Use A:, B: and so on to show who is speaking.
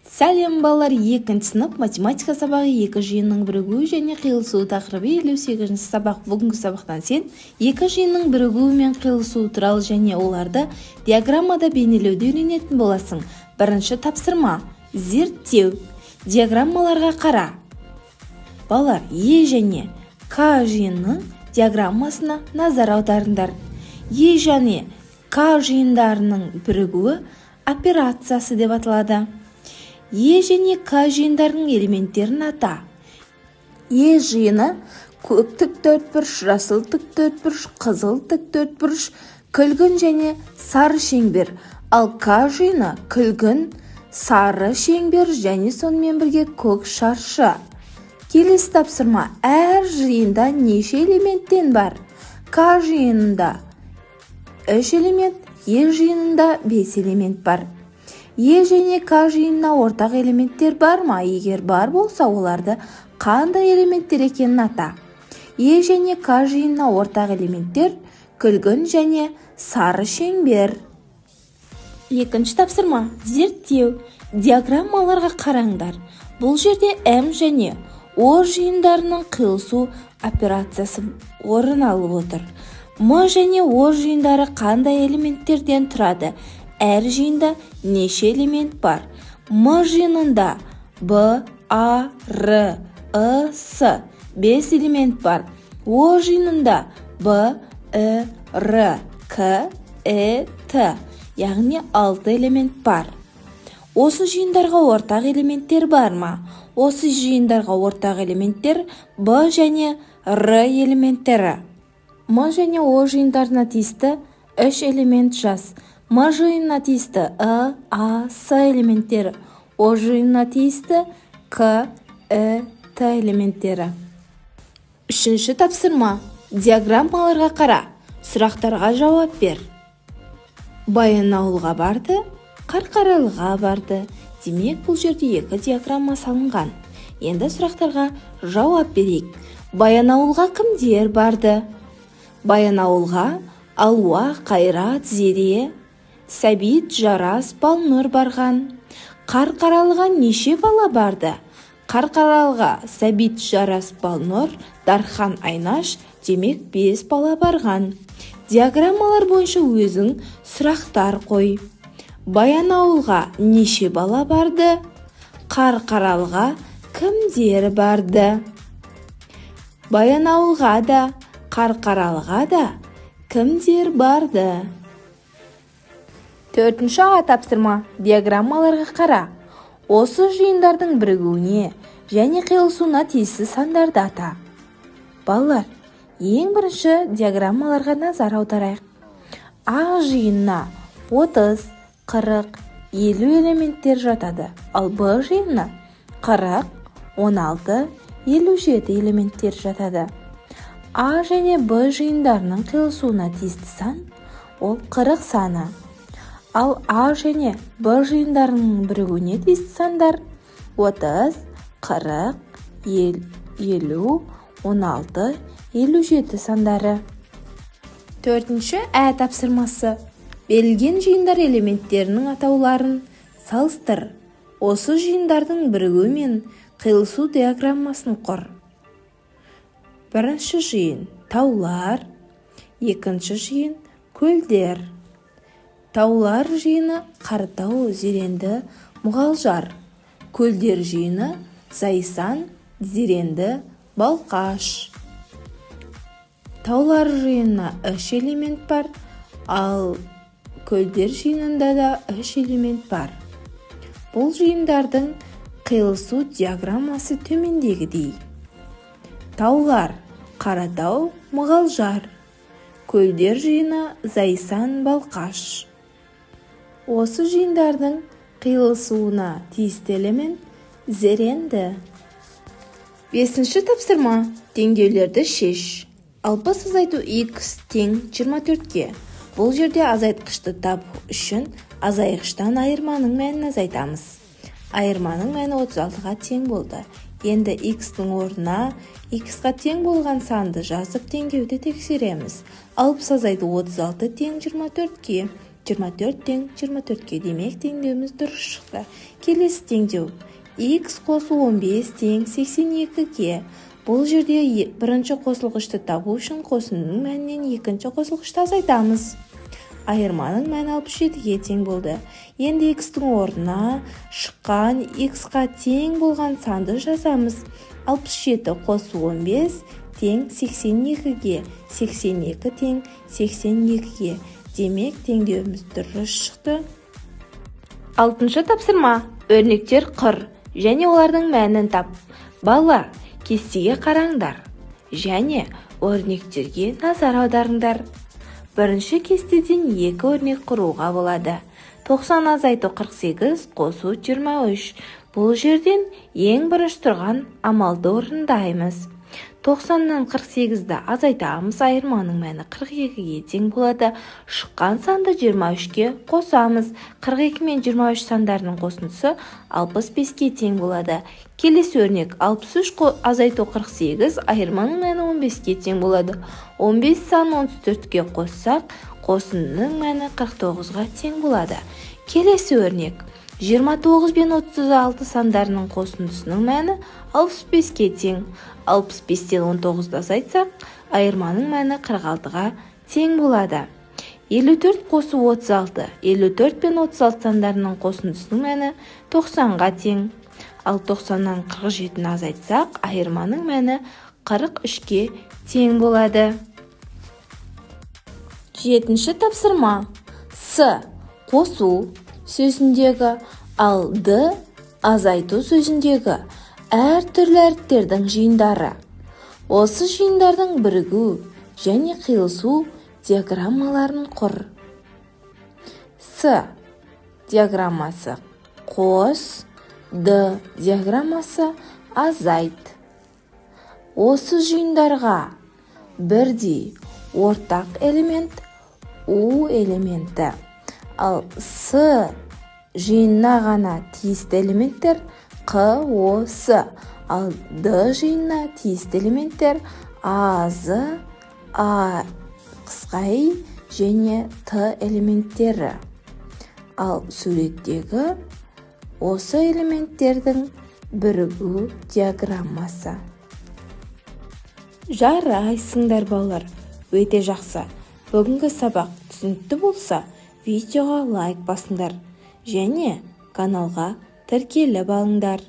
A: Сәлем балалар, 2 сынып математика сабағы 2 жиынның бірігуі және қиылысуы тақырыбы 58 сабақ. Бүгінгі сабақтан сен 2 жиынның бірігуі мен қиылысуы туралы және оларды диаграммада бейнелеуді үйренетін боласың. Бірінші тапсырма. Зерттеу. Диаграммаларға қара. Балалар, Е және К жиынның диаграммасына назар аударыңдар. Е және К жиындарының бірігуі операциясы деп аталады. Е және К жиындарының элементтерін ата. Е жиыны көк тік төртбұрыш, жасыл тік төртбұрыш, қызыл тік төртбұрыш, күлгін және сары шеңбер. Ал К жиыны күлгін, сары шеңбер және сонымен бірге көк шаршы. Келесі тапсырма. Әр жиында неше элементтен бар? К жиынында 3 элемент, Е жиынында 5 элемент бар. Е және К жиынына ортақ элементтер бар ма? Егер бар болса, оларды қандай элементтер екенін ата. Е және К жиынына ортақ элементтер күлгін және сары шеңбер. Екінші тапсырма. Зерттеу. Диаграммаларға қараңдар. Бұл жерде М және О жиындарының қиылысу операциясы орын алып отыр. М және О жиындары қандай элементтерден тұрады? Әр жиында неше элемент бар? М жиынында Б, А, Р, И, С 5 элемент бар. О жиынында Б, И, Р, К, И, Т, яғни 6 элемент бар. Осы жиындарға ортақ элементтер бар ма? Осы жиындарға ортақ элементтер Б және Р элементтері. М және О жиындарына тиісті 3 элемент жаз. М жиынына тиісті И, А, С элементтері. О жиынына тиісті К, И, Т элементтері. Үшінші тапсырма. Диаграммаларға қара. Сұрақтарға жауап бер. Баянауылға барды, Қарқаралыға барды. Демек, бұл жерде 2 диаграмма салынған. Енді сұрақтарға жауап берейік. Баянауылға кімдер барды? Баянауылға Алуа, Қайрат, Зере, Сәбит, Жарас, Балнұр барған. Қарқаралыға неше бала барды? Қарқаралыға Сәбит, Жарас, Балнұр, Дархан, Айнаш, демек 5 бала барған. Диаграммалар бойынша өзің сұрақтар қой. Баянауылға неше бала барды? Қарқаралыға кімдер барды? Баянауылға да, Қарқаралыға да кімдер барды? Төртінші аға тапсырма. Диаграммаларға қара. Осы жиындардың бірігуіне және қиылысуына тиісті сандарды ата. Балалар, ең бірінші диаграммаларға назар аударайық. А жиынына 30, 40, 50 элементтер жатады. Ал Б жиынына 40, 16, 57 элементтер жатады. А және Б жиындарының қиылысуына тиісті сан ол 40 саны. Ал А және Б жиындарының бірігуіне тиісті сандар 30, 40, 50, 16, 57 сандары. Төртінші Ә тапсырмасы. Берілген жиындар элементтерінің атауларын салыстыр. Осы жиындардың бірігуі мен қиылысу диаграммасын құр. Бірінші жиын таулар, екінші жиын көлдер. Таулар жиыны Қаратау, Зеренді, Мұғалжар. Көлдер жиыны Зайсан, Зеренді, Балқаш. Таулар жиынына 3 элемент бар, ал көлдер жиынында да 3 элемент бар. Бұл жиындардың қиылысу диаграммасы төмендегідей. Таулар Қаратау, Мұғалжар. Көлдер жиыны Зайсан, Балқаш. Осы жиындардың қиылысуына тиісті элемент Зеренді. Бесінші тапсырма. Теңдеулерді шеш. 60 азайту x тең 24-ке. Бұл жерде азайтқышты табу үшін азайғыштан айырманың мәнін азайтамыз. Айырманың мәні 36-ға тең болды. Енді x-ның орнына x-ға тең болған санды жазып теңдеуді тексереміз. 60 азайту 36 тең 24-ке. 24 тең 24-ке, демек теңдеуіміз дұрыс шықты. Келесі теңдеу. X қосу 15 тең 82-ге. Бұл жерде бірінші қосылғышты табу үшін қосындының мәнінен екінші қосылғышты азайтамыз. Айырманың мәні 67-ге тең болды. Енді X-тің орнына шыққан X-қа тең болған санды жазамыз. 67 қосу 15 тең 82-ге. 82 тең 82-ге. Демек, теңдеуіміз дұрыс шықты. 6-шы тапсырма. Өрнектер құр және олардың мәнін тап. Балалар, кестеге қараңдар және өрнектерге назар аударыңдар. Бірінші кестеден 2 өрнек құруға болады. 90 азайту 48 қосу 23. Бұл жерден ең бірінші тұрған амалды орындаймыз. 90-нан 48-ді азайтамыз, айырманың мәні 42-ге тең болады. Шыққан санды 23-ке қосамыз. 42 мен 23 сандарының қосындысы 65-ке тең болады. Келесі өрнек 63 азайту 48, айырманың мәні 15-ке тең болады. 15 санын 34-ке қоссақ, қосындының мәні 49-ға тең болады. Келесі өрнек 29 бен 36 сандарының қосындысының мәні 65-ке тең. 65-тен 19-ды азайтсақ, айырманың мәні 46-ға тең болады. 54 қосу 36. 54 бен 36 сандарының қосындысының мәні 90-ға тең. Ал 90-нан 47-ні азайтсақ, айырманың мәні 43-ке тең болады. 7-ші тапсырма. С қосу сөзіндегі, ал Д азайту сөзіндегі әр түрлі әріптердің жиындары. Осы жиындардың бірігу және қиылысу диаграммаларын құр. С диаграммасы қос, Д диаграммасы азайт. Осы жиындарға бірдей ортақ элемент У элементі. Ал С жиынына ғана тиісті элементтер Q, O, S. Ал Д жиынына тиісті элементтер A, Z, A, қысқа I және Т элементтері. Ал суреттегі осы элементтердің бірігу диаграммасы. Жарайсыңдар балалар, өте жақсы. Бүгінгі сабақ түсінікті болса, видеоға лайк басыңдар және каналға тіркеліп алыңдар.